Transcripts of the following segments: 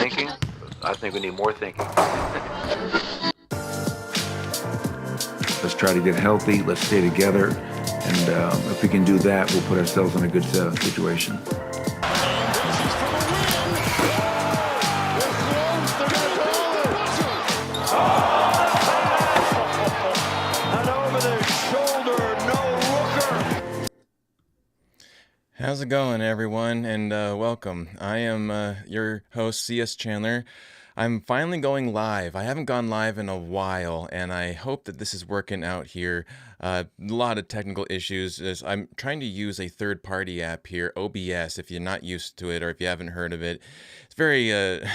thinking. I think we need more thinking. Let's try to get healthy. Let's stay together. And if we can do that, we'll put ourselves in a good situation. How's it going, everyone, and welcome. I am your host, C.S. Chandler. I'm finally going live. I haven't gone live in a while, and I hope that this is working out here. A lot of technical issues. I'm trying to use a third-party app here, OBS, if you're not used to it or if you haven't heard of it. It's very, a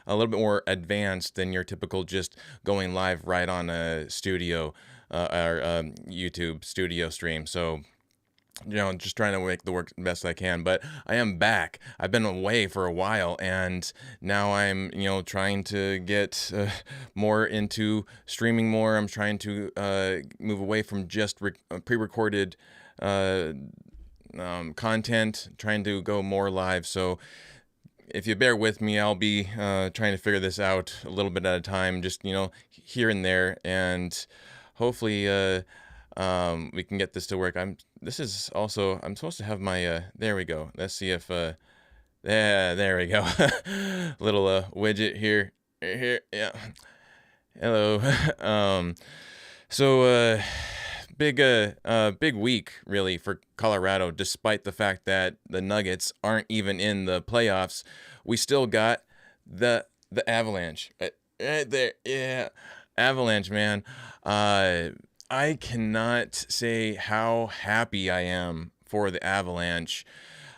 little bit more advanced than your typical just going live right on a studio or YouTube studio stream. So, just trying to make the work the best I can, but I am back. I've been away for a while, and now I'm, trying to get more into streaming more. I'm trying to move away from just pre-recorded content, trying to go more live. So if you bear with me, I'll be trying to figure this out a little bit at a time, just, here and there, and hopefully we can get this to work. I'm supposed to have my, there we go. Let's see if, there we go. Little widget here, yeah. Hello. So big week really for Colorado, despite the fact that the Nuggets aren't even in the playoffs. We still got the Avalanche right there. Yeah. Avalanche, man. I cannot say how happy I am for the Avalanche.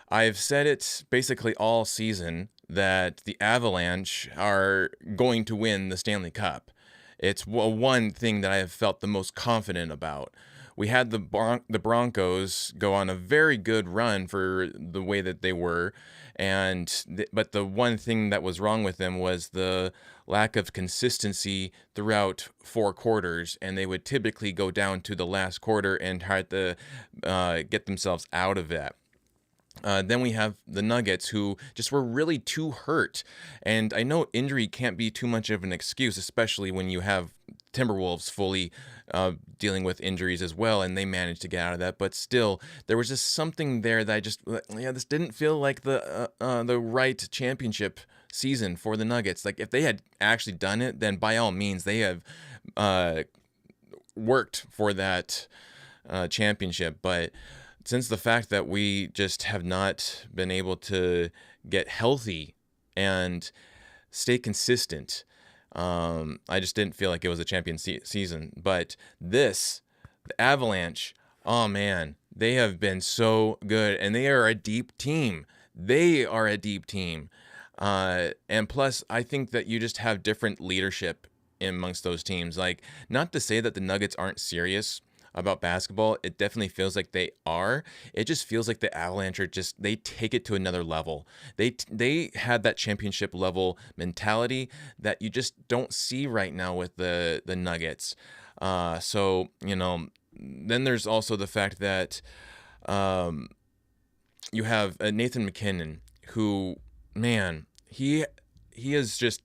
I've said it basically all season that the Avalanche are going to win the Stanley Cup. It's one thing that I have felt the most confident about. We had the Broncos go on a very good run for the way that they were, but the one thing that was wrong with them was the lack of consistency throughout 4 quarters, and they would typically go down to the last quarter and try to get themselves out of that. Then we have the Nuggets, who just were really too hurt. And I know injury can't be too much of an excuse, especially when you have Timberwolves fully dealing with injuries as well, and they managed to get out of that. But still, there was just something there that this didn't feel like the right championship season for the Nuggets. Like, if they had actually done it, then by all means, they have worked for that championship. But since the fact that we just have not been able to get healthy and stay consistent, I just didn't feel like it was a champion season. But the Avalanche, oh man, they have been so good, and they are a deep team. And plus, I think that you just have different leadership amongst those teams. Like, not to say that the Nuggets aren't serious about basketball. It definitely feels like they are. It just feels like the Avalanche are they take it to another level. They had that championship level mentality that you just don't see right now with the Nuggets. So, then there's also the fact that you have Nathan MacKinnon, who, man, he is just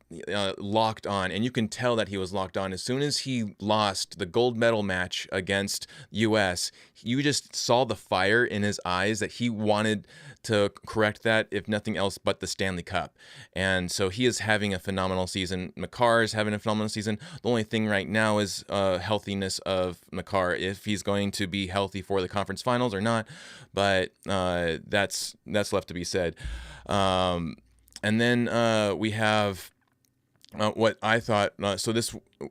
locked on, and you can tell that he was locked on. As soon as he lost the gold medal match against U.S., you just saw the fire in his eyes that he wanted to correct that, if nothing else but the Stanley Cup. And so he is having a phenomenal season. Makar is having a phenomenal season. The only thing right now is healthiness of Makar, if he's going to be healthy for the conference finals or not. But that's left to be said. And then we have what I thought.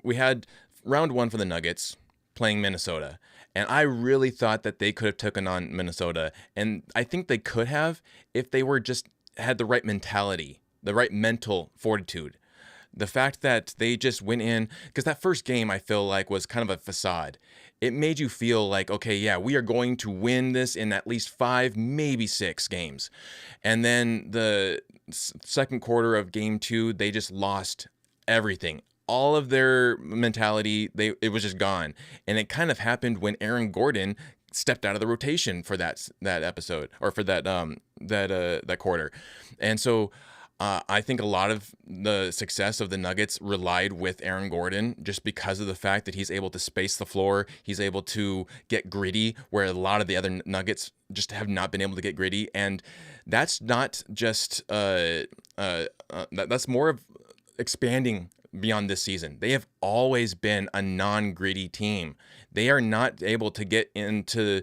We had round 1 for the Nuggets playing Minnesota, and I really thought that they could have taken on Minnesota, and I think they could have if they were just had the right mentality, the right mental fortitude. The fact that they just went in, because that first game I feel like was kind of a facade. It made you feel like, okay, yeah, we are going to win this in at least 5, maybe 6 games. And then the second quarter of game 2, they just lost everything. All of their mentality, it was just gone. And it kind of happened when Aaron Gordon stepped out of the rotation for that episode, or for that quarter. And so I think a lot of the success of the Nuggets relied with Aaron Gordon just because of the fact that he's able to space the floor. He's able to get gritty where a lot of the other Nuggets just have not been able to get gritty. And that's not just, that's more of expanding beyond this season. They have always been a non-gritty team. They are not able to get into,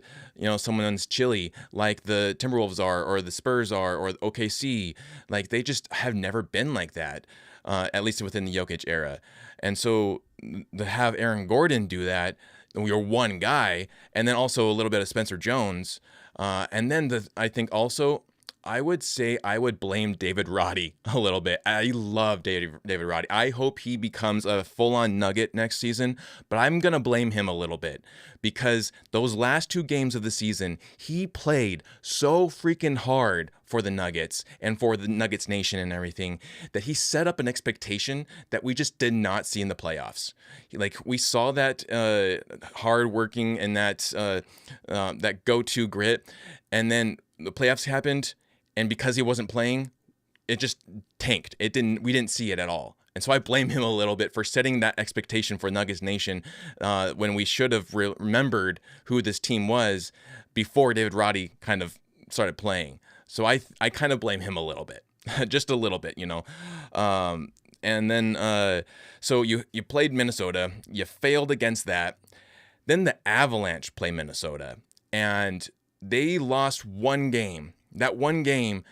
someone's chili like the Timberwolves are, or the Spurs are, or OKC. Like, they just have never been like that, at least within the Jokic era. And so to have Aaron Gordon do that, you're one guy, and then also a little bit of Spencer Jones, and then I think also, I would say I would blame David Roddy a little bit. I love David Roddy. I hope he becomes a full-on Nugget next season, but I'm going to blame him a little bit because those last 2 games of the season, he played so freaking hard for the Nuggets and for the Nuggets Nation and everything that he set up an expectation that we just did not see in the playoffs. Like, we saw that hard working and that go-to grit, and then the playoffs happened. And because he wasn't playing, it just tanked. We didn't see it at all. And so I blame him a little bit for setting that expectation for Nuggets Nation when we should have remembered who this team was before David Roddy kind of started playing. So I kind of blame him a little bit, just a little bit, And then so you played Minnesota, you failed against that. Then the Avalanche play Minnesota, and they lost one game. That one game,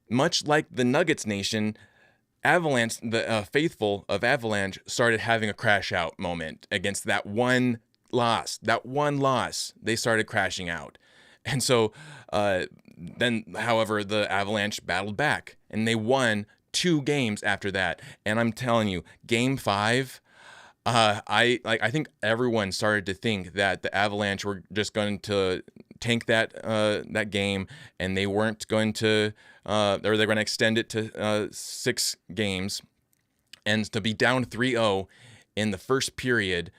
much like the Nuggets Nation, Avalanche, the faithful of Avalanche, started having a crash out moment against that one loss. That one loss, they started crashing out. And so then, however, the Avalanche battled back, and they won 2 games after that. And I'm telling you, Game 5, I think everyone started to think that the Avalanche were just going to tank that game, and they weren't going to, or they're going to extend it to 6 games, and to be down 3-0 in the first period.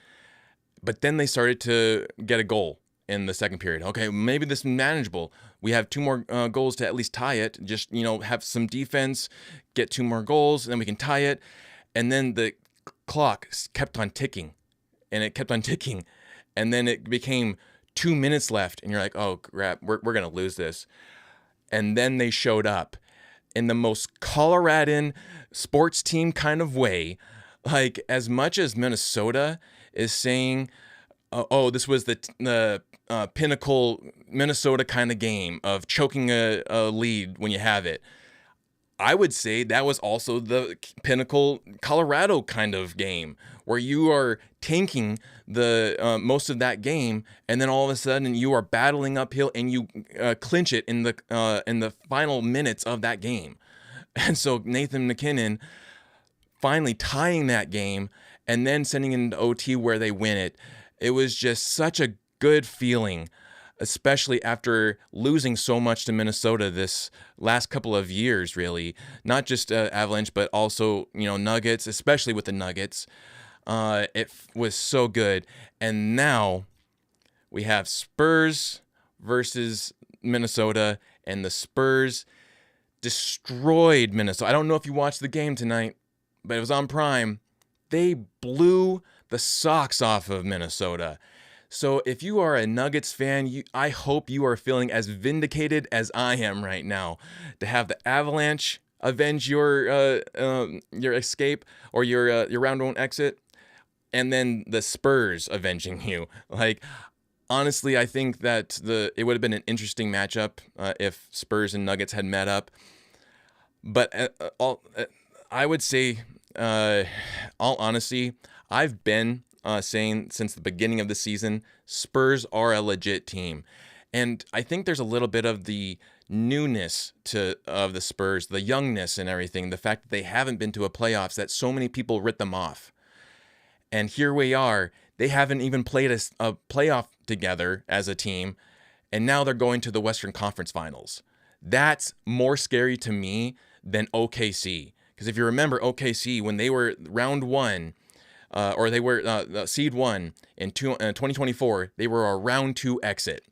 But then they started to get a goal in the second period. Okay, maybe this is manageable. We have 2 more goals to at least tie it. Just, have some defense, get 2 more goals, and then we can tie it. And then the clock kept on ticking, and it kept on ticking, and then it became 2 minutes left, and you're like, oh crap, we're gonna lose this. And then they showed up in the most Coloradan sports team kind of way. Like, as much as Minnesota is saying, oh, this was the pinnacle Minnesota kind of game of choking a lead when you have it, I would say that was also the pinnacle Colorado kind of game where you are tanking the most of that game, and then all of a sudden you are battling uphill and you clinch it in the final minutes of that game. And so Nathan MacKinnon finally tying that game and then sending it into OT where they win it. It was just such a good feeling, especially after losing so much to Minnesota this last couple of years, really. Not just Avalanche, but also, Nuggets, especially with the Nuggets. It was so good. And now we have Spurs versus Minnesota, and the Spurs destroyed Minnesota. I don't know if you watched the game tonight, but it was on Prime. They blew the socks off of Minnesota. So if you are a Nuggets fan, I hope you are feeling as vindicated as I am right now to have the Avalanche avenge your escape or your round one exit, and then the Spurs avenging you. Like, honestly, I think that it would have been an interesting matchup if Spurs and Nuggets had met up. But I would say, all honesty, I've been saying since the beginning of the season, Spurs are a legit team. And I think there's a little bit of the newness of the Spurs, the youngness and everything, the fact that they haven't been to a playoffs, that so many people writ them off. And here we are, they haven't even played a playoff together as a team, and now they're going to the Western Conference Finals. That's more scary to me than OKC. Because if you remember OKC, when they were round one, or they were seed 1 in 2024, they were a round 2 exit.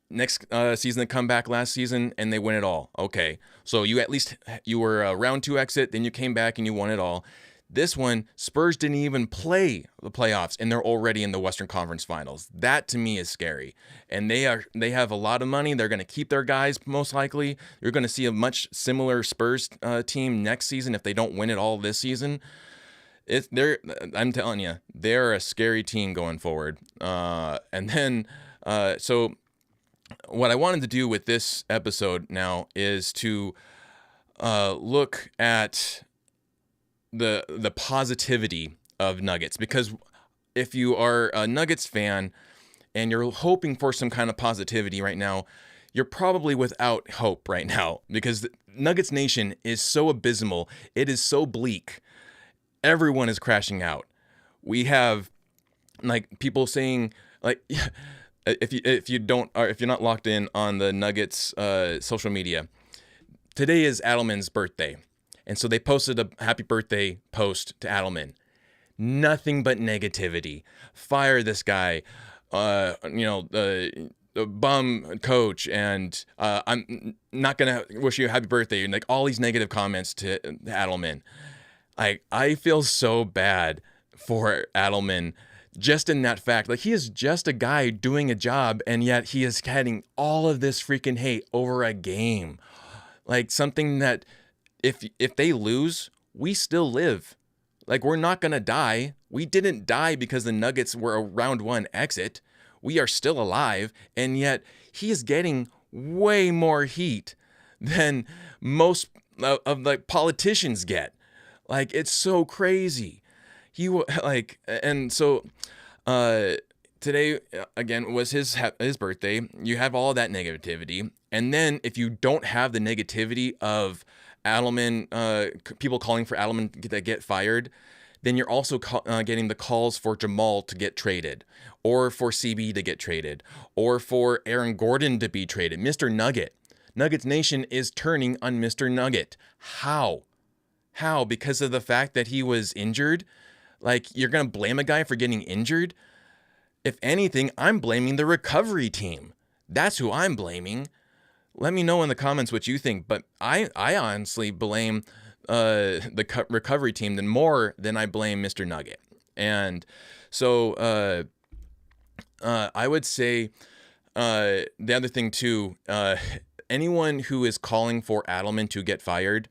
next season they come back last season and they win it all. Okay, so you were a round 2 exit, then you came back and you won it all. This one, Spurs didn't even play the playoffs and they're already in the Western Conference Finals. That to me is scary. And they have a lot of money. They're going to keep their guys most likely. You're going to see a much similar Spurs team next season if they don't win it all this season. I'm telling you, they're a scary team going forward. And then, so what I wanted to do with this episode now is to look at the positivity of Nuggets, because if you are a Nuggets fan and you're hoping for some kind of positivity right now, you're probably without hope right now, because Nuggets Nation is so abysmal. It is so bleak. Everyone is crashing out. We have like people saying like if you're not locked in on the Nuggets social media, today is Adelman's birthday. And so they posted a happy birthday post to Adelman. Nothing but negativity. Fire this guy. The bum coach, and I'm not gonna wish you a happy birthday. And like all these negative comments to Adelman. I feel so bad for Adelman just in that fact. Like, he is just a guy doing a job, and yet he is getting all of this freaking hate over a game. Like something that if they lose, we still live. Like, we're not going to die. We didn't die because the Nuggets were a round 1 exit. We are still alive, and yet he is getting way more heat than most of the politicians get. Like, it's so crazy. Today again was his birthday. You have all that negativity, and then if you don't have the negativity of Adelman, people calling for Adelman to get fired, then you're also getting the calls for Jamal to get traded, or for CB to get traded, or for Aaron Gordon to be traded. Mr. Nugget. Nuggets Nation is turning on Mr. Nugget. How? Because of the fact that he was injured? Like, you're going to blame a guy for getting injured? If anything, I'm blaming the recovery team. That's who I'm blaming. Let me know in the comments what you think, but I honestly blame the recovery team more than I blame Mr. Nugget. And so I would say the other thing too, anyone who is calling for Adelman to get fired,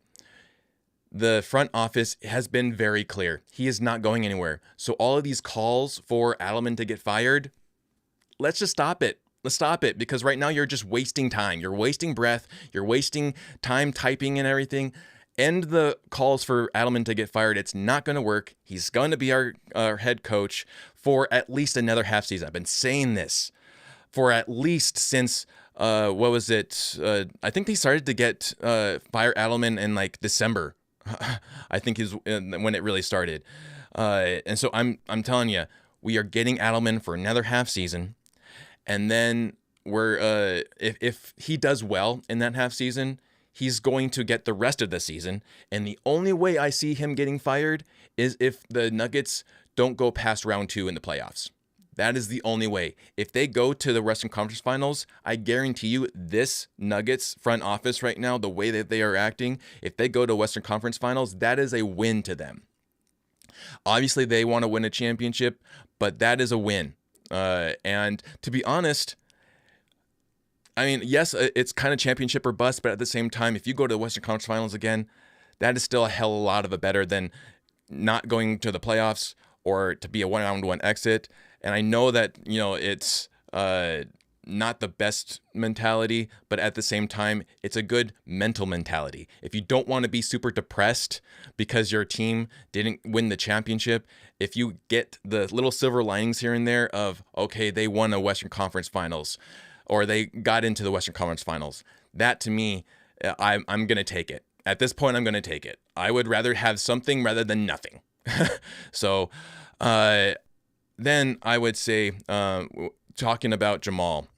the front office has been very clear. He is not going anywhere. So all of these calls for Adelman to get fired, let's just stop it. Let's stop it, because right now you're just wasting time. You're wasting breath. You're wasting time typing and everything. End the calls for Adelman to get fired. It's not going to work. He's going to be our head coach for at least another half season. I've been saying this for at least since, I think they started to get fire Adelman in like December. I think is when it really started. And so I'm telling you, we are getting Adelman for another half season. And then if he does well in that half season, he's going to get the rest of the season. And the only way I see him getting fired is if the Nuggets don't go past round 2 in the playoffs. That is the only way. If they go to the Western Conference Finals, I guarantee you this Nuggets front office right now, the way that they are acting, if they go to Western Conference Finals, that is a win to them. Obviously, they want to win a championship, but that is a win. And to be honest, I mean, yes, it's kind of championship or bust, but at the same time, if you go to the Western Conference Finals again, that is still a hell of a lot of a better than not going to the playoffs or to be a one-on-one exit. And I know that, it's not the best mentality, but at the same time, it's a good mental mentality. If you don't want to be super depressed because your team didn't win the championship, if you get the little silver linings here and there of, okay, they won a Western Conference Finals, or they got into the Western Conference Finals, that to me, I'm going to take it. At this point, I'm going to take it. I would rather have something rather than nothing. So then I would say, talking about Jamal,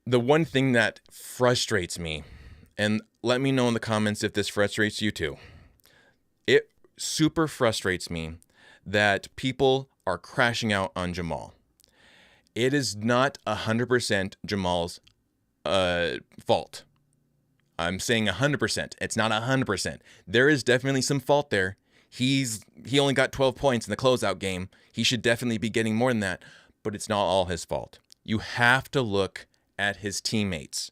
the one thing that frustrates me, and let me know in the comments if this frustrates you too, it super frustrates me that people are crashing out on Jamal. it is not 100% Jamal's fault. I'm saying 100%. It's not 100%. There is definitely some fault there. He only got 12 points in the closeout game. He should definitely be getting more than that, but it's not all his fault. You have to look at his teammates.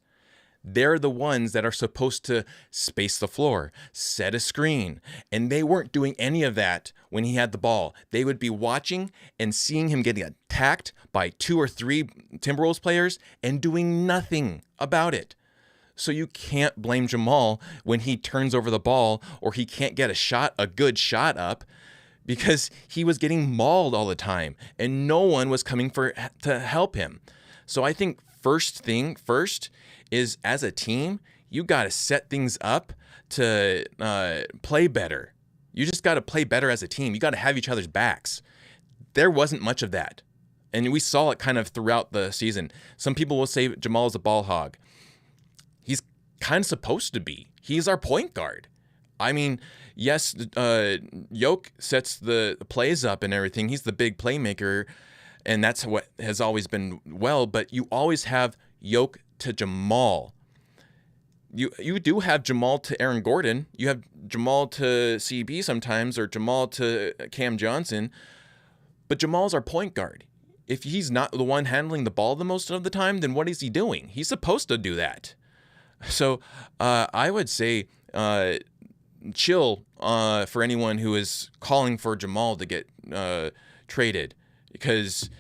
They're the ones that are supposed to space the floor, set a screen, and they weren't doing any of that when he had the ball. They would be watching and seeing him getting attacked by 2 or 3 Timberwolves players and doing nothing about it. So you can't blame Jamal when he turns over the ball or he can't get a good shot up, because he was getting mauled all the time and no one was coming to help him. So I think first is, as a team, you got to set things up to play better. You just got to play better as a team. You got to have each other's backs. There wasn't much of that. And we saw it kind of throughout the season. Some people will say Jamal is a ball hog. He's kind of supposed to be. He's our point guard. I mean, yes, Jokic sets the plays up and everything. He's the big playmaker, and that's what has always been well. But you always have Jokic to Jamal. You do have Jamal to Aaron Gordon. You have Jamal to CB sometimes, or Jamal to Cam Johnson. But Jamal's our point guard. If he's not the one handling the ball the most of the time, then what is he doing? He's supposed to do that. So I would say chill for anyone who is calling for Jamal to get traded, because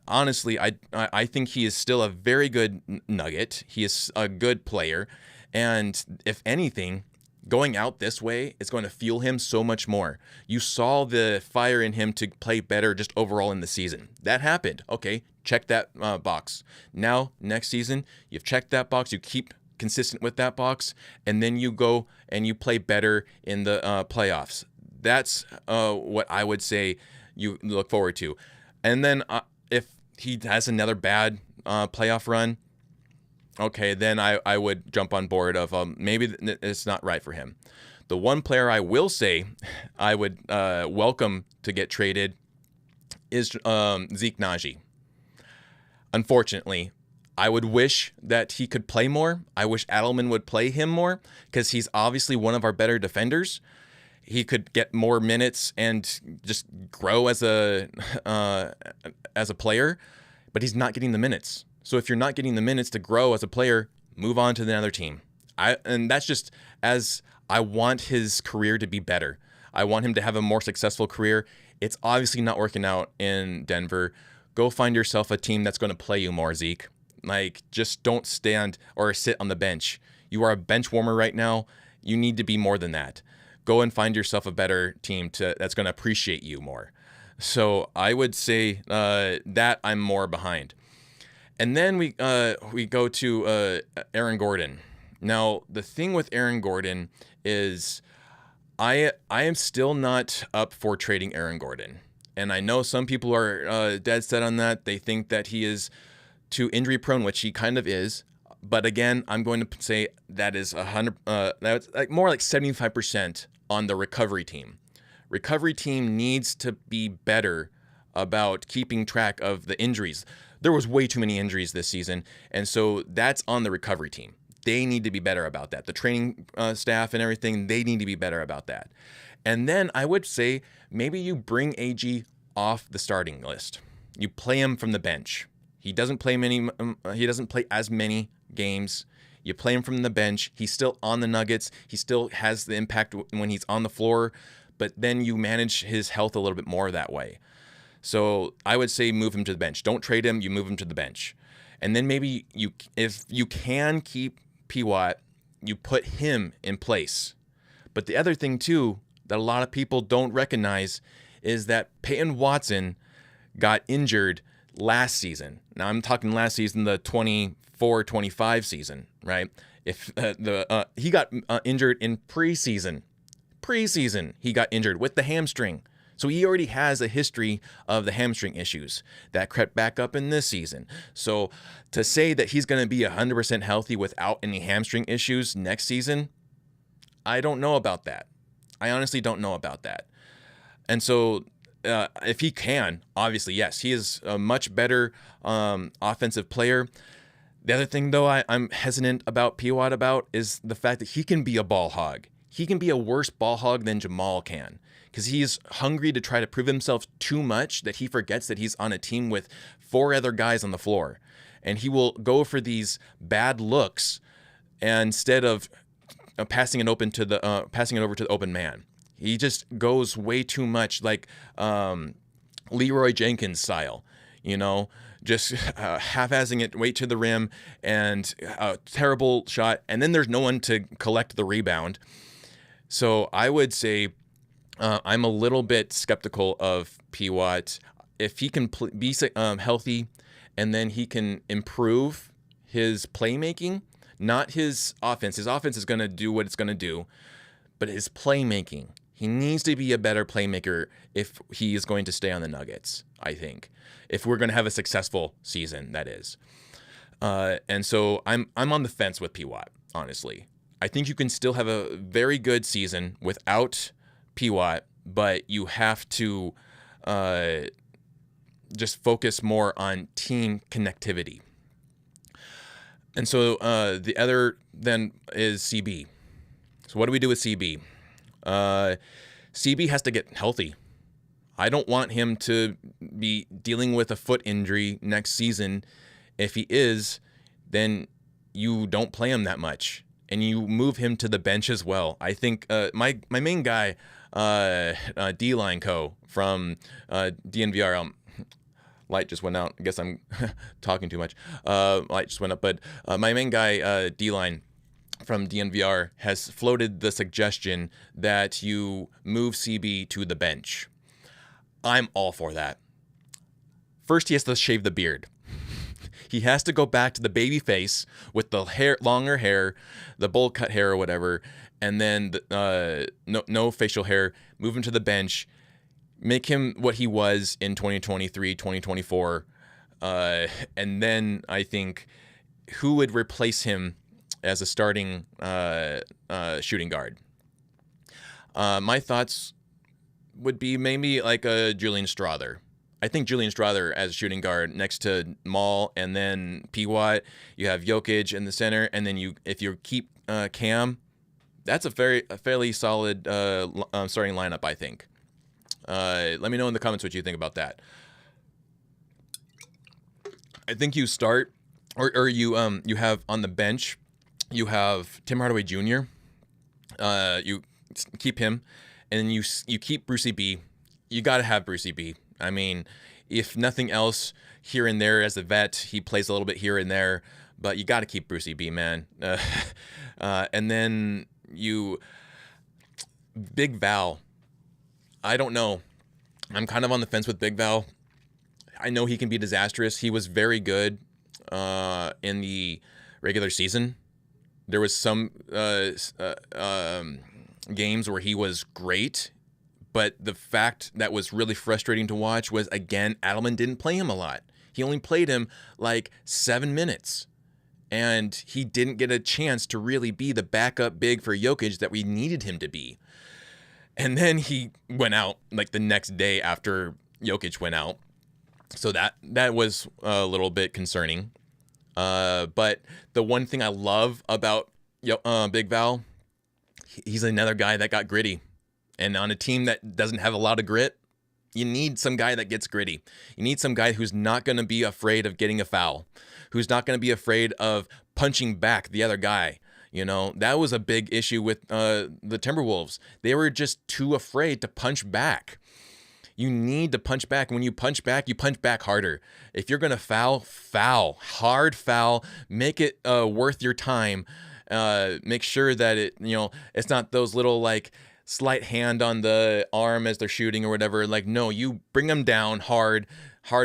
honestly, I think he is still a very good Nugget. He is a good player, and if anything, going out this way is going to fuel him so much more. You saw the fire in him to play better just overall in the season. That happened. Okay, check that box. Now, next season, you've checked that box. You keep consistent with that box, and then you go and you play better in the playoffs. That's what I would say you look forward to. And then if he has another bad playoff run, okay, then I would jump on board of maybe it's not right for him. The one player I will say I would welcome to get traded is Zeke Naji. Unfortunately, I would wish that he could play more. I wish Adelman would play him more, because he's obviously one of our better defenders. He could get more minutes and just grow as a player, but he's not getting the minutes. So if you're not getting the minutes to grow as a player, move on to another team. And that's just as I want his career to be better. I want him to have a more successful career. It's obviously not working out in Denver. Go find yourself a team that's going to play you more, Zeke. Like, just don't stand or sit on the bench. You are a bench warmer right now. You need to be more than that. Go and find yourself a better team that's going to appreciate you more. So I would say that I'm more behind. And then we go to Aaron Gordon. Now, the thing with Aaron Gordon is I am still not up for trading Aaron Gordon. And I know some people are dead set on that. They think that he is too injury prone, which he kind of is. But again, I'm going to say that is 100. That's like more like 75% on the recovery team. Recovery team needs to be better about keeping track of the injuries. There was way too many injuries this season, and so that's on the recovery team. They need to be better about that. The training staff and everything, they need to be better about that. And then I would say maybe you bring AG off the starting list. You play him from the bench. He doesn't play as many games. You play him from the bench. He's still on the Nuggets. He still has the impact when he's on the floor, but then you manage his health a little bit more that way. So I would say move him to the bench. Don't trade him. You move him to the bench. And then maybe if you can keep P. Watt, you put him in place. But the other thing, too, that a lot of people don't recognize is that Peyton Watson got injured last season. Now, I'm talking last season, the 24-25 season, right? If he got injured in preseason. He got injured with the hamstring. So he already has a history of the hamstring issues that crept back up in this season. So to say that he's going to be 100% healthy without any hamstring issues next season, I don't know about that. I honestly don't know about that. And so if he can, obviously, yes, he is a much better offensive player. The other thing, though, I'm hesitant about Piwat about is the fact that he can be a ball hog. He can be a worse ball hog than Jamal can, because he's hungry to try to prove himself too much that he forgets that he's on a team with 4 other guys on the floor. And he will go for these bad looks instead of passing it over to the open man. He just goes way too much like Leroy Jenkins style, just half-assing it way to the rim and a terrible shot. And then there's no one to collect the rebound. So I would say I'm a little bit skeptical of Piwat. If he can be healthy and then he can improve his playmaking, not his offense. His offense is going to do what it's going to do, but his playmaking. He needs to be a better playmaker if he is going to stay on the Nuggets, I think. If we're going to have a successful season, that is. And so I'm on the fence with Piwat, honestly. I think you can still have a very good season without Piwat, but you have to just focus more on team connectivity. And so the other then is CB. So what do we do with CB? CB has to get healthy. I don't want him to be dealing with a foot injury next season. If he is, then you don't play him that much, and you move him to the bench as well. I think my main guy, D-Line Co. from DNVR, light just went out. I guess I'm talking too much. Light just went up, but my main guy, D-Line from DNVR, has floated the suggestion that you move CB to the bench. I'm all for that. First, he has to shave the beard. He has to go back to the baby face with the hair, longer hair, the bowl cut hair or whatever, and then no facial hair. Move him to the bench. Make him what he was in 2023, 2024. And then I think who would replace him as a starting shooting guard? My thoughts would be maybe like a Julian Strawther. I think Julian Strawther as a shooting guard next to Maul, and then Piwat. You have Jokic in the center, and then if you keep Cam, that's a fairly solid starting lineup, I think. Let me know in the comments what you think about that. I think you start, or you have on the bench, you have Tim Hardaway Jr. You keep him, and then you keep Brucey B. You got to have Brucey B. I mean, if nothing else, here and there as a vet, he plays a little bit here and there, but you got to keep Brucey B, man. And then Big Val. I don't know. I'm kind of on the fence with Big Val. I know he can be disastrous. He was very good in the regular season. There was some games where he was great, but the fact that was really frustrating to watch was, again, Adelman didn't play him a lot. He only played him like 7 minutes, and he didn't get a chance to really be the backup big for Jokic that we needed him to be. And then he went out like the next day after Jokic went out. So that was a little bit concerning. But the one thing I love about Big Val, he's another guy that got gritty. And on a team that doesn't have a lot of grit, you need some guy that gets gritty. You need some guy who's not going to be afraid of getting a foul, who's not going to be afraid of punching back the other guy. That was a big issue with the Timberwolves. They were just too afraid to punch back. You need to punch back. When you punch back harder. If you're going to foul, hard foul, make it worth your time. Make sure that it's not those little like slight hand on the arm as they're shooting or whatever. Like, no, you bring them down hard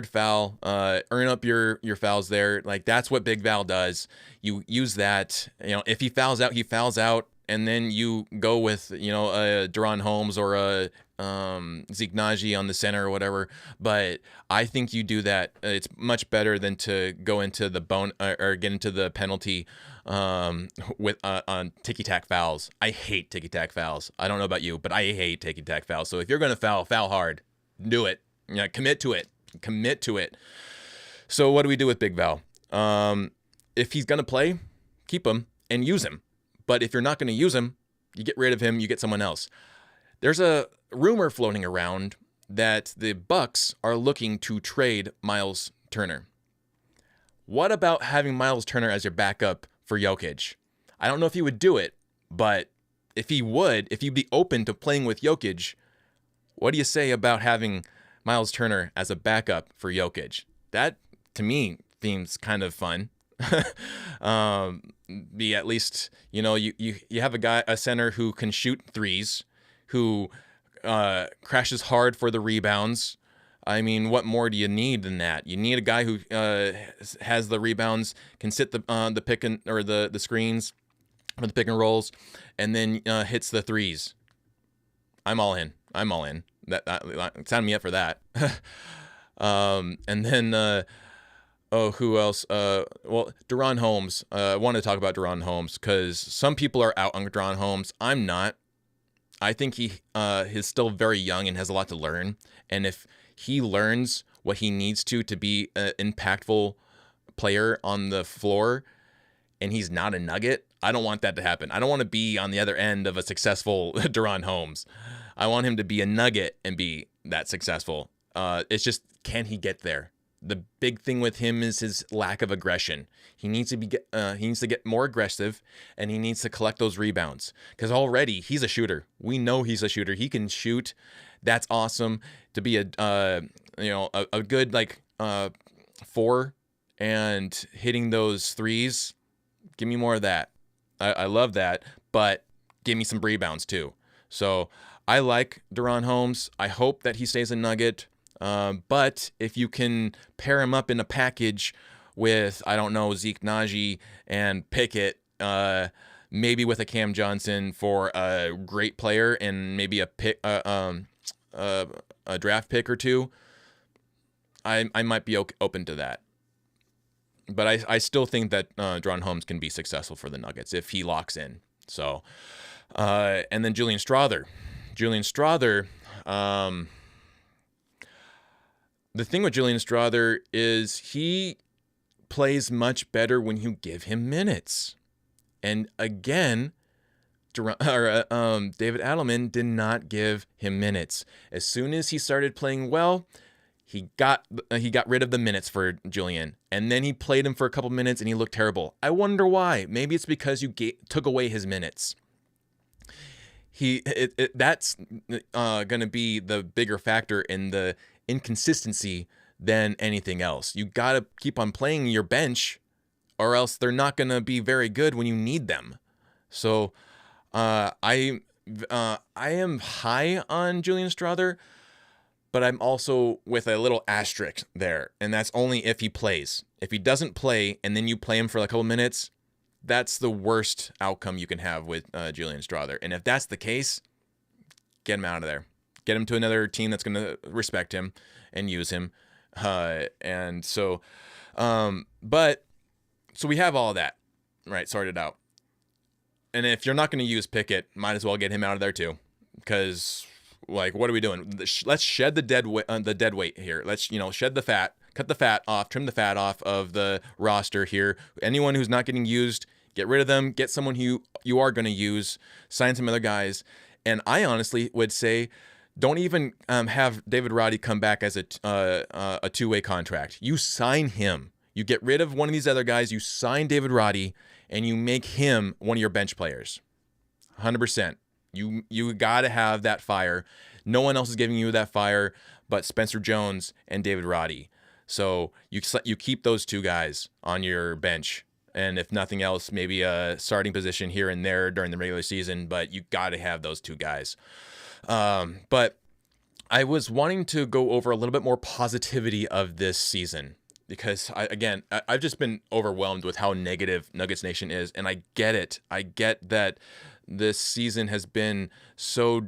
foul, earn up your fouls there. Like, that's what Big Val does. You use that. If he fouls out, he fouls out, and then you go with a Deron Holmes or a Zeke Naji on the center or whatever. But I think you do that. It's much better than to go into the bone or get into the penalty with on ticky-tack fouls. I hate ticky-tack fouls. I don't know about you, but I hate ticky-tack fouls. So if you're going to foul hard. Do it. Yeah, commit to it. Commit to it. So what do we do with Big Val? If he's going to play, keep him and use him. But if you're not going to use him, you get rid of him, you get someone else. There's a rumor floating around that the Bucks are looking to trade Miles Turner. What about having Miles Turner as your backup for Jokic? I don't know if he would do it, but if you'd be open to playing with Jokic, what do you say about having Miles Turner as a backup for Jokic? That, to me, seems kind of fun. Be at least, you have a center who can shoot threes, who crashes hard for the rebounds. I mean, what more do you need than that? You need a guy who has the rebounds, can sit the pick and or the screens or the pick and rolls, and then hits the threes. I'm all in. That sign me up for that. And then who else? Well, Deron Holmes. I want to talk about Deron Holmes because some people are out on Deron Holmes. I'm not. I think he's still very young and has a lot to learn. And if he learns what he needs to be an impactful player on the floor, and he's not a Nugget, I don't want that to happen. I don't want to be on the other end of a successful Deron Holmes. I want him to be a Nugget and be that successful. It's just, can he get there? The big thing with him is his lack of aggression. He needs to get more aggressive, and he needs to collect those rebounds. Because already he's a shooter. We know he's a shooter. He can shoot. That's awesome. To be a good 4 and hitting those threes. Give me more of that. I love that, but give me some rebounds too. So I like Deron Holmes. I hope that he stays a Nugget. But if you can pair him up in a package with, I don't know, Zeke Naji and Pickett, maybe with a Cam Johnson for a great player and maybe a draft pick or two, I might be open to that. But I still think that Deron Holmes can be successful for the Nuggets if he locks in. So, and then Julian Strawther. The thing with Julian Strawther is he plays much better when you give him minutes. And again, David Adelman did not give him minutes. As soon as he started playing well, he got rid of the minutes for Julian. And then he played him for a couple minutes and he looked terrible. I wonder why. Maybe it's because you took away his minutes. That's going to be the bigger factor in the inconsistency than anything else. You got to keep on playing your bench, or else they're not going to be very good when you need them. So I am high on Julian Strawther, but I'm also with a little asterisk there, and that's only if he plays. If he doesn't play and then you play him for a couple minutes, that's the worst outcome you can have with Julian Strawther. And if that's the case, get him out of there. Get him to another team that's going to respect him and use him. And so, so we have all that, right, sorted out. And if you're not going to use Pickett, might as well get him out of there too. Because, what are we doing? Let's shed the dead weight here. Let's, shed the fat, cut the fat off, trim the fat off of the roster here. Anyone who's not getting used, get rid of them. Get someone who you are going to use. Sign some other guys. And I honestly would say, don't even have David Roddy come back as a two-way contract. You sign him. You get rid of one of these other guys. You sign David Roddy, and you make him one of your bench players. 100%. You got to have that fire. No one else is giving you that fire but Spencer Jones and David Roddy. So you keep those two guys on your bench. And if nothing else, maybe a starting position here and there during the regular season, but you got to have those two guys. But I was wanting to go over a little bit more positivity of this season because I've just been overwhelmed with how negative Nuggets Nation is. And I get it. I get that this season has been so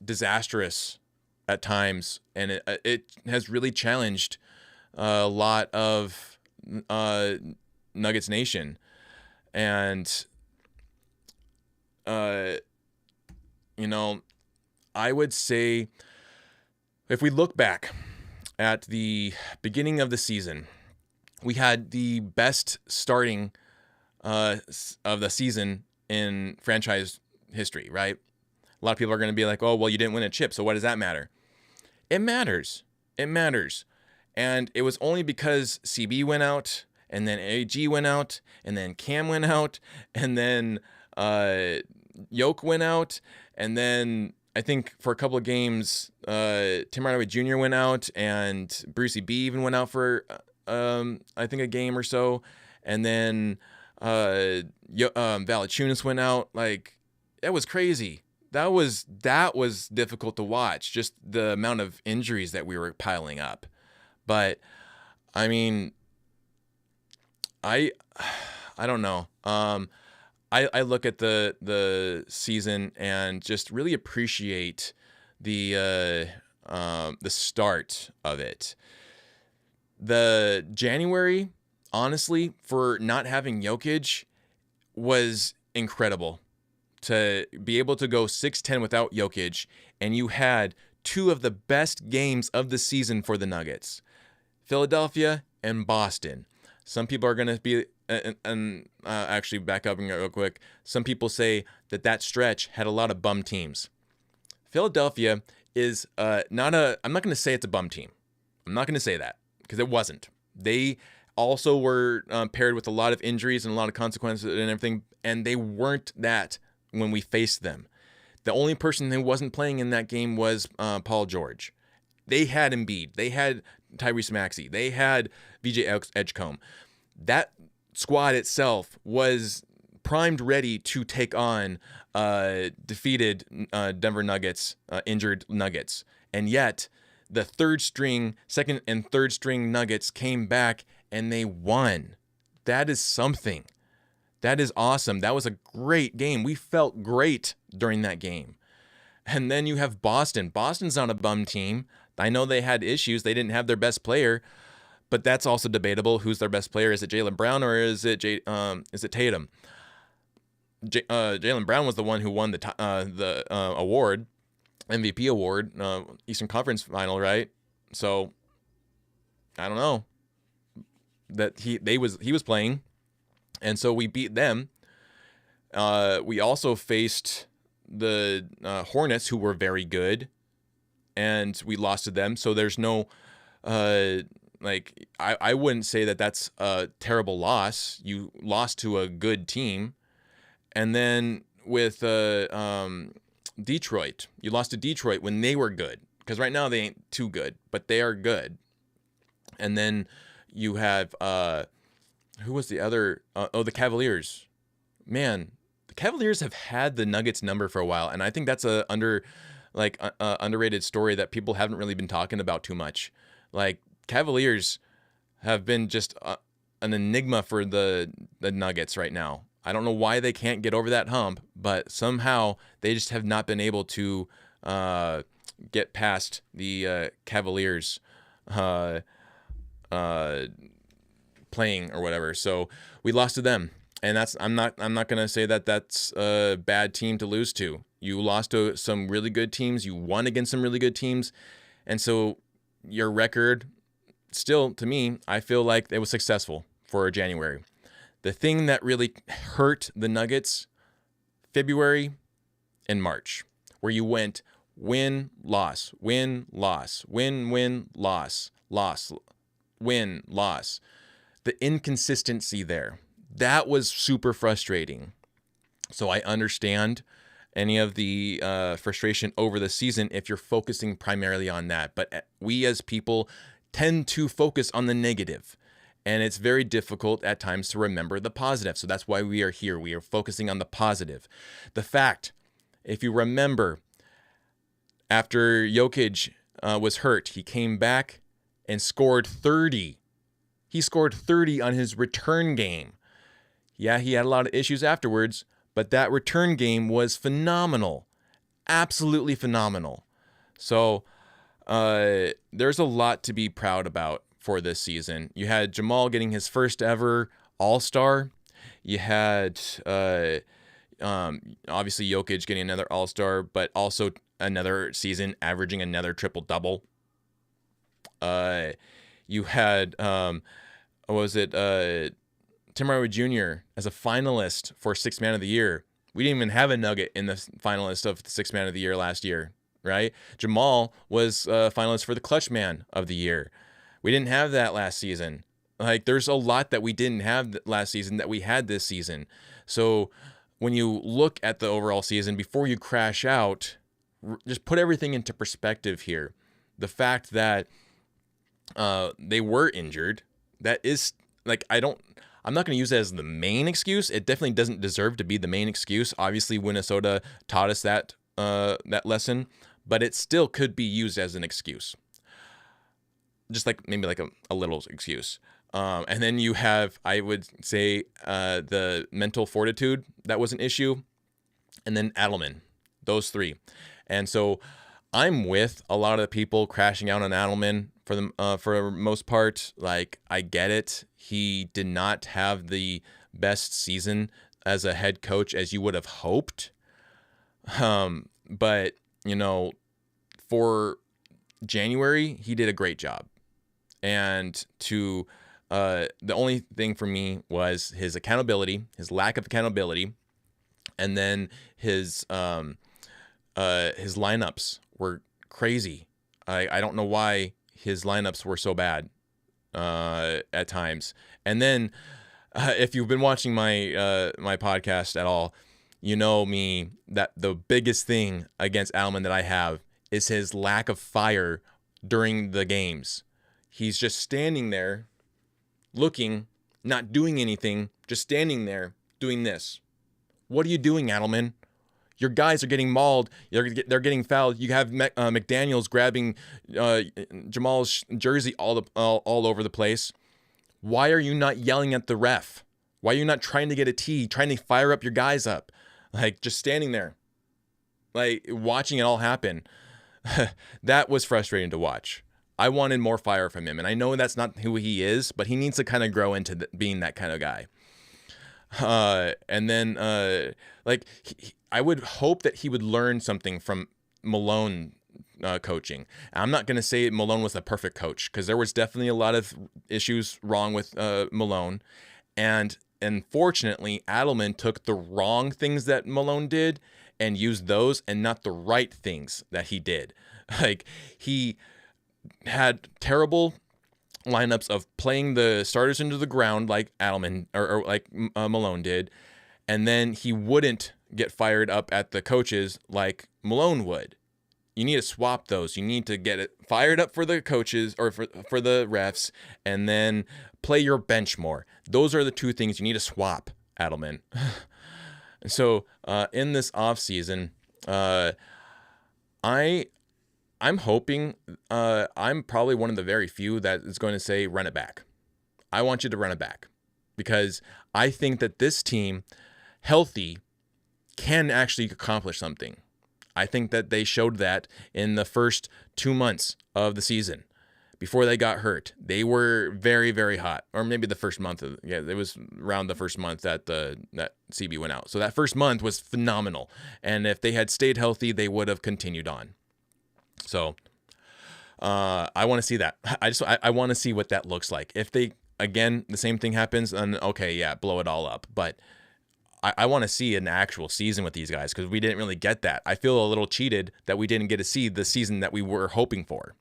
disastrous at times, and it has really challenged a lot of Nuggets Nation. And, I would say, If we look back at the beginning of the season, we had the best starting of the season in franchise history, right? A lot of people are going to be like, oh, well, you didn't win a chip, so what does that matter? It matters. It matters. And it was only because CB went out, and then AG went out, and then Cam went out, and then Yoke went out, and then I think for a couple of games, Tim Hardaway Jr. went out, and Brucey B even went out for, I think, a game or so. And then Valanciunas went out. Like, that was crazy. That was difficult to watch, just the amount of injuries that we were piling up. But, I mean, I don't know. I look at the season and just really appreciate the start of it. The January, honestly, for not having Jokic was incredible. To be able to go 6-10 without Jokic, and you had two of the best games of the season for the Nuggets, Philadelphia and Boston. Some people are going to be, and actually back up real quick, some people say that stretch had a lot of bum teams. Philadelphia is I'm not going to say it's a bum team. I'm not going to say that, because it wasn't. They also were paired with a lot of injuries and a lot of consequences and everything, and they weren't that when we faced them. The only person who wasn't playing in that game was Paul George. They had Embiid. They had Tyrese Maxey. They had VJ Edgecombe. That squad itself was primed, ready to take on defeated Denver Nuggets, injured Nuggets. And yet, the second and third string Nuggets came back and they won. That is something. That is awesome. That was a great game. We felt great during that game. And then you have Boston. Boston's not a bum team. I know they had issues. They didn't have their best player, but that's also debatable. Who's their best player? Is it Jaylen Brown or is it Tatum? Jaylen Brown was the one who won the award, MVP award, Eastern Conference Final, right? So I don't know that he was playing. And so we beat them. We also faced the Hornets, who were very good, and we lost to them. So there's no, I wouldn't say that that's a terrible loss. You lost to a good team. And then with Detroit, you lost to Detroit when they were good, because right now they ain't too good, but they are good. And then you have... who was the other? The Cavaliers. Man, the Cavaliers have had the Nuggets number for a while, and I think that's a underrated story that people haven't really been talking about too much. Like, Cavaliers have been just an enigma for the Nuggets right now. I don't know why they can't get over that hump, but somehow they just have not been able to get past the Cavaliers playing or whatever. So we lost to them, and I'm not gonna say that that's a bad team to lose to. You lost to some really good teams. You won against some really good teams, and so your record still, to me, I feel like it was successful for January. The thing that really hurt the Nuggets, February and March, where you went win, loss, win, loss, win, loss, loss, win, loss. The inconsistency there, that was super frustrating. So I understand any of the frustration over the season if you're focusing primarily on that. But we as people tend to focus on the negative, and it's very difficult at times to remember the positive. So that's why we are here. We are focusing on the positive. The fact, if you remember, after Jokic was hurt, he came back and scored 30. He scored 30 on his return game. Yeah, he had a lot of issues afterwards, but that return game was phenomenal. Absolutely phenomenal. So there's a lot to be proud about for this season. You had Jamal getting his first ever All-Star. You had obviously Jokic getting another All-Star, but also another season averaging another triple-double. You had what was it? Tim Hardaway Jr. as a finalist for Sixth Man of the Year. We didn't even have a Nugget in the finalist of the Sixth Man of the Year last year, right? Jamal was a finalist for the Clutch Man of the Year. We didn't have that last season. Like, there's a lot that we didn't have last season that we had this season. So when you look at the overall season, before you crash out, just put everything into perspective here. The fact that they were injured, that is, like, I'm not going to use it as the main excuse. It definitely doesn't deserve to be the main excuse. Obviously, Minnesota taught us that lesson, but it still could be used as an excuse. Just like maybe like a little excuse. And then you have, I would say, the mental fortitude that was an issue. And then Adelman, those three. And so I'm with a lot of the people crashing out on Adelman for the most part. Like, I get it. He did not have the best season as a head coach as you would have hoped. But, you know, for January, he did a great job. And the only thing for me was his accountability, his lack of accountability, and then his lineups were crazy. I don't know why his lineups were so bad at times. And then if you've been watching my my podcast at all, you know me that the biggest thing against Adelman that I have is his lack of fire during the games. He's just standing there looking, not doing anything, just standing there doing this. What are you doing, Adelman? Your guys are getting mauled. They're getting fouled. You have McDaniels grabbing Jamal's jersey all over the place. Why are you not yelling at the ref? Why are you not trying to get a tee, trying to fire up your guys up? Like, just standing there, like, watching it all happen. That was frustrating to watch. I wanted more fire from him, and I know that's not who he is, but he needs to kind of grow into being that kind of guy. And then, I would hope that he would learn something from Malone coaching. I'm not going to say Malone was the perfect coach, because there was definitely a lot of issues wrong with Malone. And unfortunately, Adelman took the wrong things that Malone did and used those and not the right things that he did. Like, he had terrible lineups of playing the starters into the ground like Adelman or like Malone did, and then he wouldn't get fired up at the coaches like Malone would. You need to swap those. You need to get it fired up for the coaches or for the refs, and then play your bench more. Those are the two things you need to swap, Adelman. So in this offseason, I'm hoping I'm probably one of the very few that is going to say run it back. I want you to run it back, because I think that this team, healthy, can actually accomplish something. I think that they showed that in the first 2 months of the season. Before they got hurt, they were very, very hot. Or maybe the first month. It was around the first month that that CB went out. So that first month was phenomenal. And if they had stayed healthy, they would have continued on. So I want to see that. I want to see what that looks like. If they, again, the same thing happens, then okay, yeah, blow it all up. But I want to see an actual season with these guys, because we didn't really get that. I feel a little cheated that we didn't get to see the season that we were hoping for.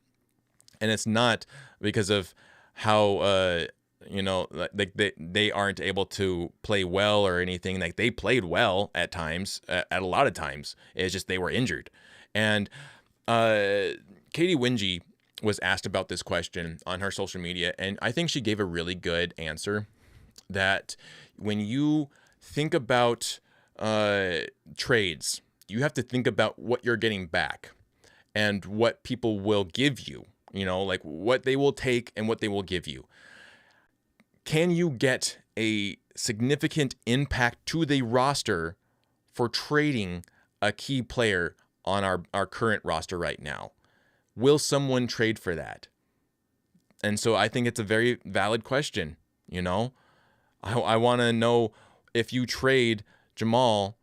And it's not because of how, like they aren't able to play well or anything. Like, they played well at times, at a lot of times. It's just they were injured. And Katie Winge was asked about this question on her social media, and I think she gave a really good answer, that when you think about trades, you have to think about what you're getting back and what people will give you, like what they will take and what they will give you. Can you get a significant impact to the roster for trading a key player on our current roster right now? Will someone trade for that? And so I think it's a very valid question. I want to know, if you trade Jamal,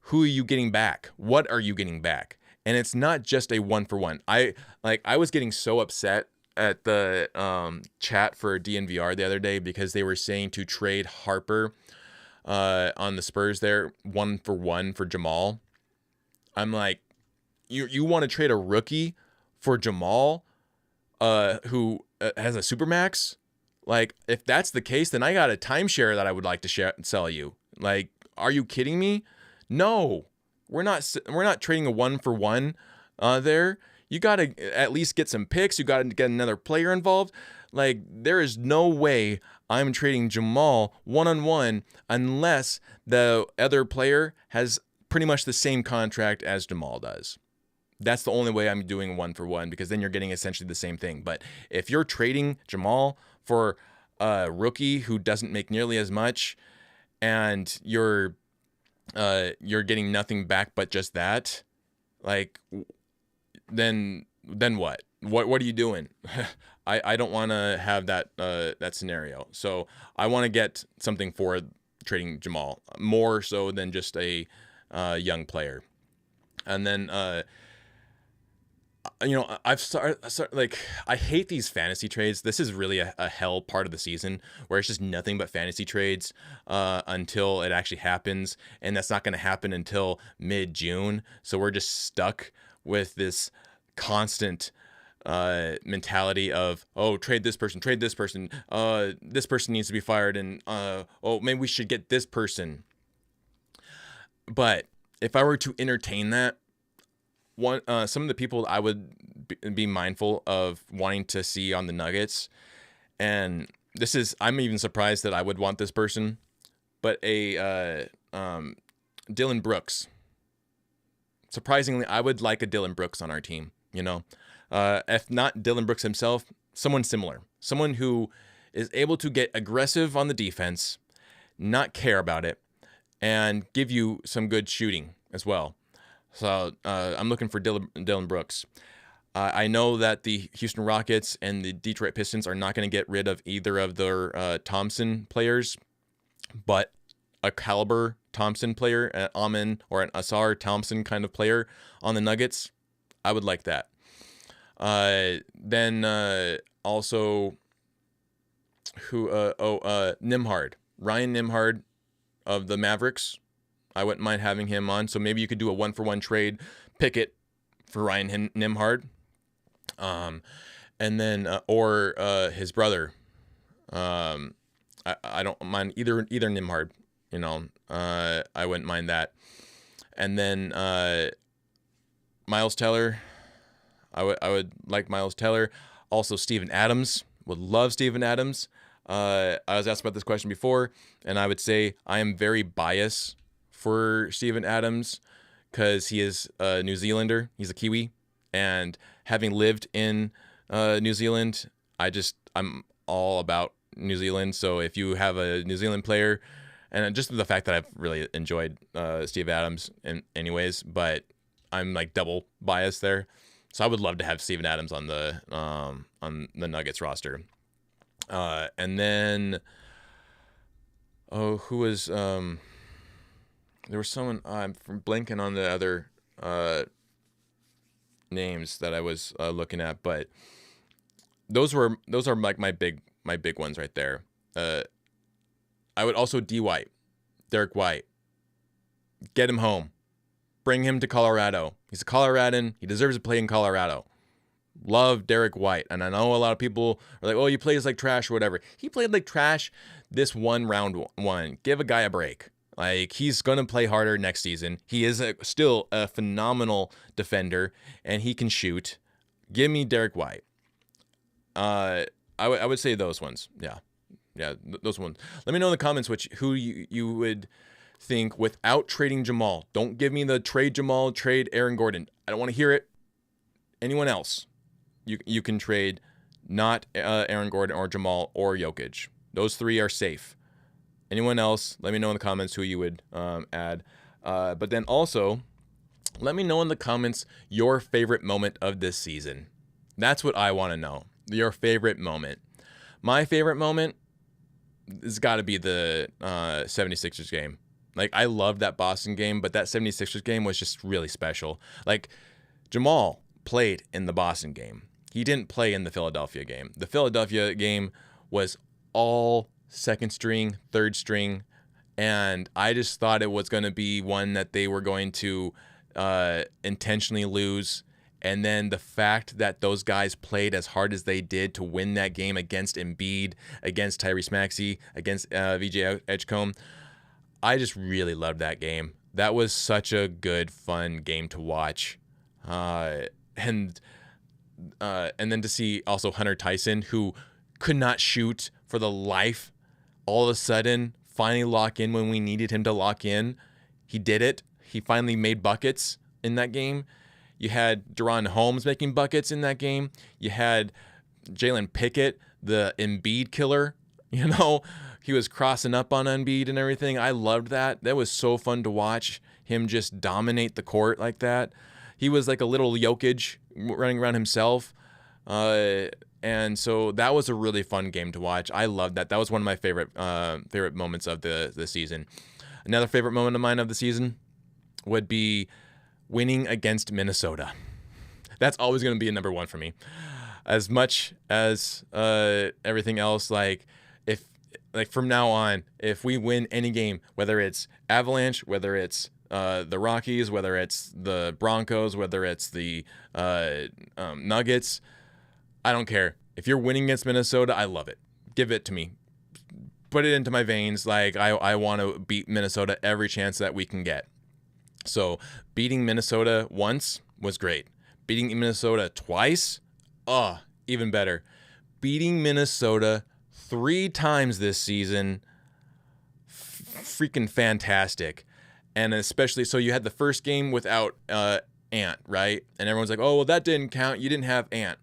who are you getting back? What are you getting back? And it's not just a 1-for-1. I was getting so upset at the chat for DNVR the other day because they were saying to trade Harper on the Spurs there 1-for-1 for Jamal. I'm like, you want to trade a rookie for Jamal, who has a supermax? Like, if that's the case, then I got a timeshare that I would like to sell you. Like, are you kidding me? No, we're not trading a 1-for-1 there. You got to at least get some picks. You got to get another player involved. Like, there is no way I'm trading Jamal 1-on-1 unless the other player has pretty much the same contract as Jamal does. That's the only way I'm doing 1-for-1, because then you're getting essentially the same thing. But if you're trading Jamal for a rookie who doesn't make nearly as much, and you're getting nothing back but just that, like, then what? What are you doing? I don't want to have that scenario. So I want to get something for trading Jamal, more so than just a young player. And then I've started like, I hate these fantasy trades. This is really a hell part of the season where it's just nothing but fantasy trades until it actually happens, and that's not going to happen until mid-June. So we're just stuck with this constant mentality of, oh, trade this person, this person needs to be fired, and oh, maybe we should get this person. But if I were to entertain that, some of the people I would be mindful of wanting to see on the Nuggets, and I'm even surprised that I would want this person, but Dylan Brooks. Surprisingly, I would like a Dylan Brooks on our team, if not Dylan Brooks himself, someone similar, someone who is able to get aggressive on the defense, not care about it, and give you some good shooting as well. So I'm looking for Dylan Brooks. I know that the Houston Rockets and the Detroit Pistons are not going to get rid of either of their Thompson players, but a caliber Thompson player, an Amin or an Asar Thompson kind of player on the Nuggets, I would like that. Then also Nembhard, Ryan Nembhard of the Mavericks. I wouldn't mind having him on. So maybe you could do a 1-for-1 trade, pick it for Ryan Nembhard. And then, or his brother. I don't mind either Nembhard, I wouldn't mind that. And then, Miles Teller. I would like Miles Teller. Also, Steven Adams. Would love Steven Adams. I was asked about this question before, and I would say I am very biased for Steven Adams because he is a New Zealander. He's a Kiwi, and having lived in New Zealand, I'm all about New Zealand. So if you have a New Zealand player, and just the fact that I've really enjoyed Steve Adams anyways, but I'm like double biased there. So I would love to have Steven Adams on the Nuggets roster. And then, who was there was someone, I'm blanking on the other names that I was looking at, but those are like my big ones right there. I would also Derek White. Get him home. Bring him to Colorado. He's a Coloradan. He deserves to play in Colorado. Love Derek White. And I know a lot of people are like, oh, he plays like trash or whatever. He played like trash this round one. Give a guy a break. Like, he's going to play harder next season. He is still a phenomenal defender, and he can shoot. Give me Derek White. I would say those ones. Yeah, those ones. Let me know in the comments who you would think without trading Jamal. Don't give me the trade Jamal, trade Aaron Gordon. I don't want to hear it. Anyone else, you can trade, not Aaron Gordon or Jamal or Jokic. Those three are safe. Anyone else, let me know in the comments who you would add. But then also, let me know in the comments your favorite moment of this season. That's what I want to know. Your favorite moment. My favorite moment has got to be the 76ers game. Like, I loved that Boston game, but that 76ers game was just really special. Like, Jamal played in the Boston game. he didn't play in the Philadelphia game. The Philadelphia game was all second string, third string, and I just thought it was going to be one that they were going to intentionally lose. And then the fact that those guys played as hard as they did to win that game against Embiid, against Tyrese Maxey, against VJ Edgecombe, I just really loved that game. That was such a good, fun game to watch. And then to see also Hunter Tyson, who could not shoot for the life, all of a sudden finally lock in when we needed him to lock in. He did it. He finally made buckets in that game. You had Deron Holmes making buckets in that game. You had Jalen Pickett, the Embiid killer. You know, he was crossing up on Embiid and everything. I loved that. That was so fun to watch him just dominate the court like that. He was like a little Jokic running around himself. And so that was a really fun game to watch. I loved that. That was one of my favorite moments of the season. Another favorite moment of mine of the season would be winning against Minnesota. That's always going to be a number one for me. As much as everything else, from now on, if we win any game, whether it's Avalanche, whether it's the Rockies, whether it's the Broncos, whether it's the Nuggets, I don't care. If you're winning against Minnesota, I love it. Give it to me. Put it into my veins. I want to beat Minnesota every chance that we can get. So beating Minnesota once was great. Beating Minnesota twice, even better. Beating Minnesota 3 times this season, freaking fantastic. And especially, so you had the first game without Ant, right? And everyone's like, oh, well, that didn't count. You didn't have Ant.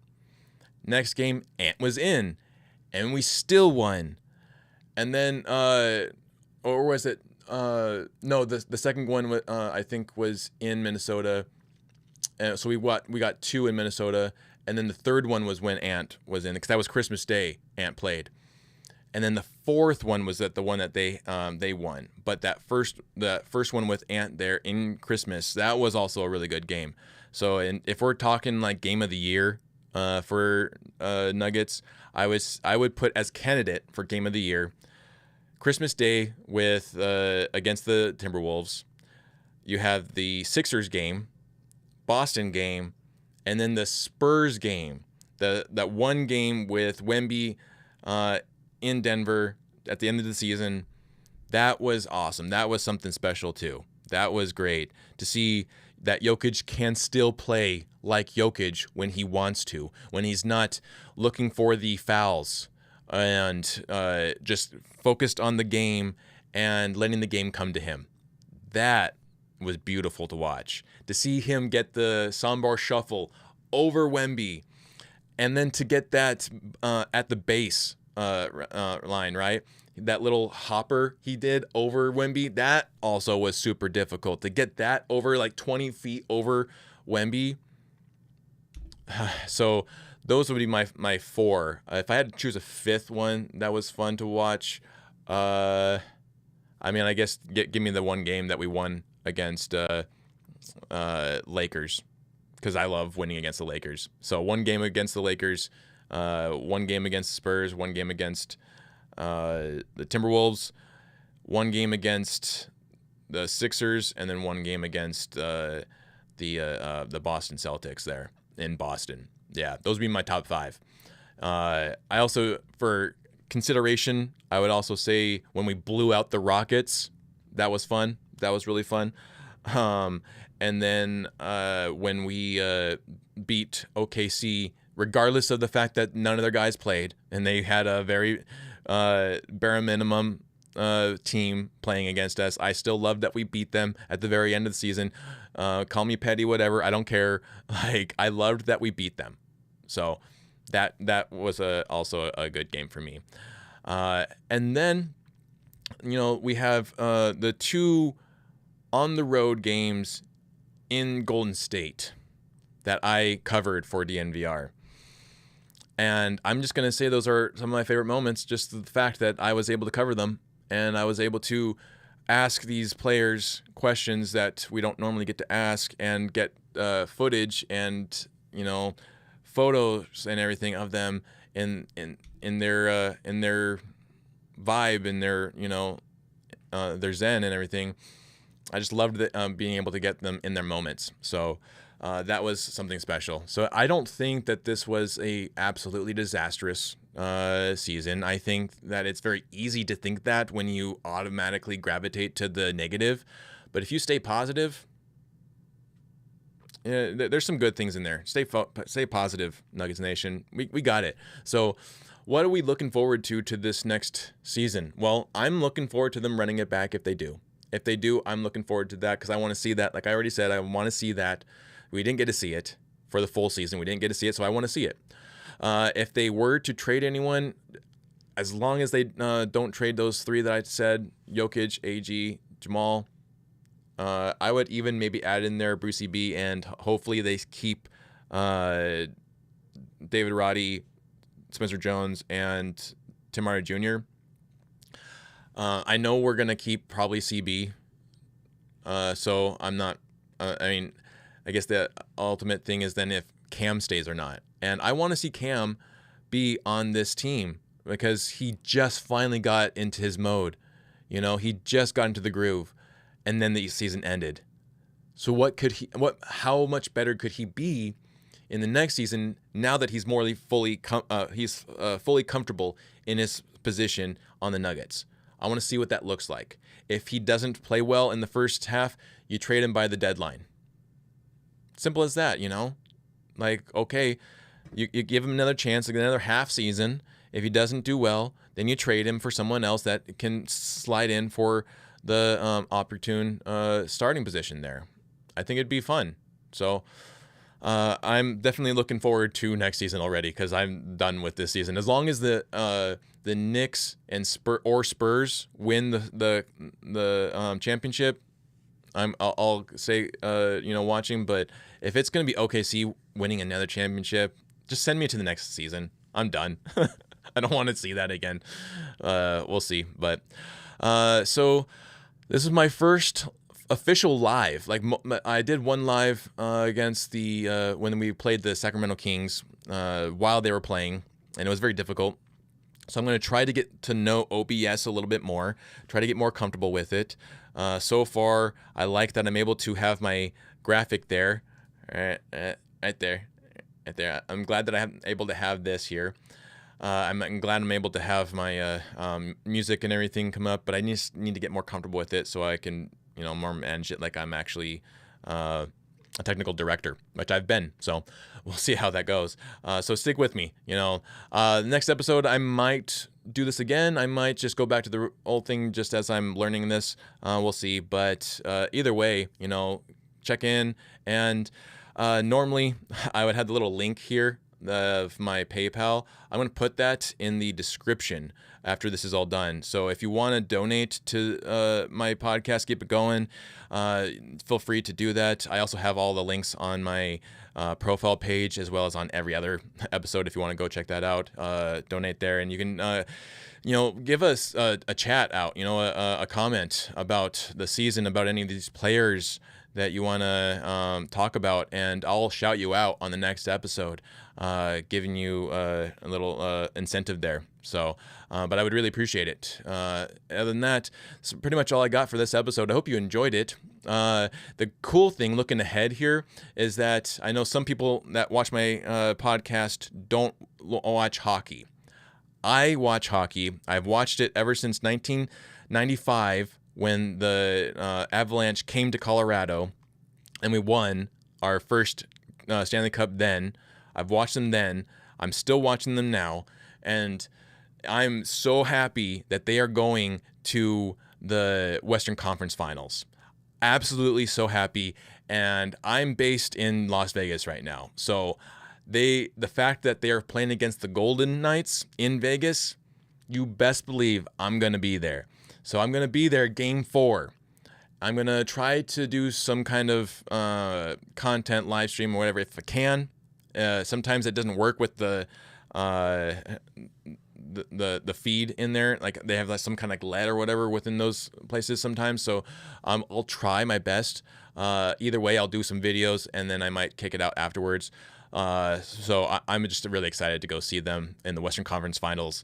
Next game, Ant was in, and we still won. And then, or was it? No, the second one I think was in Minnesota. So we got 2 in Minnesota, and then the third one was when Ant was in, because that was Christmas Day. Ant played, and then the fourth one was the one that they won. But the first one with Ant there in Christmas, that was also a really good game. So, and if we're talking like game of the year for Nuggets, I would put as candidate for game of the year Christmas Day with against the Timberwolves. You have the Sixers game, Boston game, and then the Spurs game. That one game with Wemby in Denver at the end of the season. That was awesome. That was something special too. That was great to see that Jokic can still play like Jokic when he wants to, when he's not looking for the fouls and just focused on the game and letting the game come to him. That was beautiful to watch. To see him get the Sambar shuffle over Wemby, and then to get that at the base line, right? That little hopper he did over Wemby, that also was super difficult. To get that over like 20 feet over Wemby. So those would be my 4. If I had to choose a 5th one that was fun to watch, I guess give me the one game that we won against Lakers, because I love winning against the Lakers. So one game against the Lakers, one game against the Spurs, one game against the Timberwolves, one game against the Sixers, and then one game against the Boston Celtics there in Boston. Yeah, those would be my top 5. I also, for consideration, I would also say when we blew out the Rockets, that was fun. That was really fun. And then when we beat OKC, regardless of the fact that none of their guys played, and they had a very bare minimum team playing against us, I still loved that we beat them at the very end of the season. Call me petty, whatever, I don't care. I loved that we beat them. So that was also a good game for me. And then, we have the 2 on the road games in Golden State that I covered for DNVR. And I'm just going to say those are some of my favorite moments, just the fact that I was able to cover them, and I was able to ask these players questions that we don't normally get to ask, and get footage and, photos and everything of them in their vibe, in their, you know, their zen and everything. I just loved being able to get them in their moments. So that was something special. So I don't think that this was a absolutely disastrous season. I think that it's very easy to think that when you automatically gravitate to the negative. But if you stay positive, there's some good things in there. Stay positive, Nuggets Nation. We got it. So what are we looking forward to this next season? Well, I'm looking forward to them running it back if they do. If they do, I'm looking forward to that because I want to see that. Like I already said, I want to see that. We didn't get to see it for the full season. We didn't get to see it, so I want to see it. If they were to trade anyone, as long as they don't trade those three that I said, Jokic, AG, Jamal, I would even maybe add in there Brucey B, and hopefully they keep David Roddy, Spencer Jones, and Tim Hardaway Jr. I know we're going to keep probably CB, so I'm not, I guess the ultimate thing is then if Cam stays or not. And I want to see Cam be on this team because he just finally got into his mode. You know, he just got into the groove, and then the season ended. So how much better could he be in the next season now that he's fully comfortable in his position on the Nuggets? I want to see what that looks like. If he doesn't play well in the first half, you trade him by the deadline. Simple as that, you know? Like, okay, you give him another chance, like another half season. If he doesn't do well, then you trade him for someone else that can slide in for the opportune starting position there. I think it'd be fun. So I'm definitely looking forward to next season already because I'm done with this season. As long as the Knicks and Spurs win the championship, I'll say watching. But if it's gonna be OKC winning another championship, just send me to the next season. I'm done. I don't want to see that again. We'll see. But so this is my first official live. Like I did one live against the when we played the Sacramento Kings while they were playing, and it was very difficult. So I'm going to try to get to know OBS a little bit more, try to get more comfortable with it. So far, I like that I'm able to have my graphic there, right there. I'm glad that I'm able to have this here. I'm glad I'm able to have my music and everything come up, but I need to get more comfortable with it so I can, more manage it like I'm actually a technical director, which I've been. So we'll see how that goes. So stick with me. The next episode, I might do this again. I might just go back to the old thing just as I'm learning this. We'll see. But either way, check in. And normally I would have the little link here of my PayPal. I'm going to put that in the description after this is all done. So if you want to donate to my podcast, keep it going, feel free to do that. I also have all the links on my profile page as well as on every other episode if you want to go check that out. Donate there, and you can give us a chat out, a comment about the season, about any of these players that you want to talk about, and I'll shout you out on the next episode, giving you a little incentive there. So, but I would really appreciate it. Other than that, that's pretty much all I got for this episode. I hope you enjoyed it. The cool thing looking ahead here is that I know some people that watch my podcast don't watch hockey. I watch hockey. I've watched it ever since 1995 when the Avalanche came to Colorado and we won our first Stanley Cup then. I've watched them then. I'm still watching them now. And I'm so happy that they are going to the Western Conference Finals. Absolutely so happy. And I'm based in Las Vegas right now. So the fact that they are playing against the Golden Knights in Vegas, you best believe I'm going to be there. So I'm going to be there game 4. I'm going to try to do some kind of content live stream or whatever if I can. Sometimes it doesn't work with the feed in there. Like they have some kind of LED or whatever within those places sometimes. So I'll try my best. Either way, I'll do some videos and then I might kick it out afterwards. So I'm just really excited to go see them in the Western Conference Finals,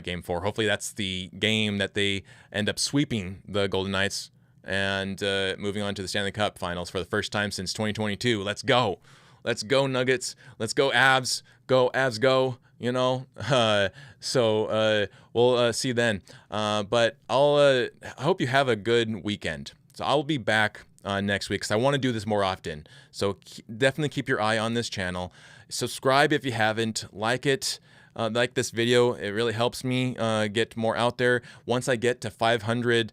Game 4. Hopefully that's the game that they end up sweeping the Golden Knights and moving on to the Stanley Cup Finals for the first time since 2022. Let's go. Let's go, Nuggets. Let's go, Avs. Go, Avs, go. You know, so we'll see then. But I hope you have a good weekend. So I'll be back next week because I want to do this more often. So definitely keep your eye on this channel. Subscribe if you haven't. Like it. Like this video. It really helps me get more out there. Once I get to 500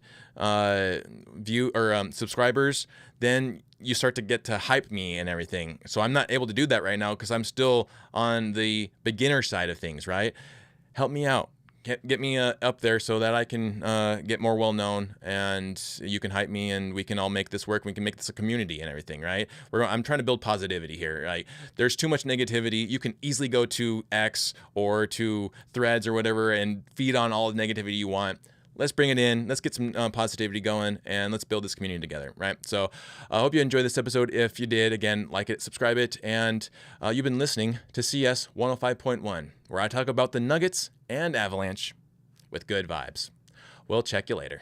subscribers, then you start to get to hype me and everything. So I'm not able to do that right now because I'm still on the beginner side of things, right? Help me out. Get me up there so that I can get more well-known and you can hype me and we can all make this work. We can make this a community and everything, right? I'm trying to build positivity here. Right? There's too much negativity. You can easily go to X or to Threads or whatever and feed on all the negativity you want. Let's bring it in. Let's get some positivity going, and let's build this community together, right? So I hope you enjoyed this episode. If you did, again, like it, subscribe it, and you've been listening to CS 105.1, where I talk about the Nuggets and Avalanche with good vibes. We'll check you later.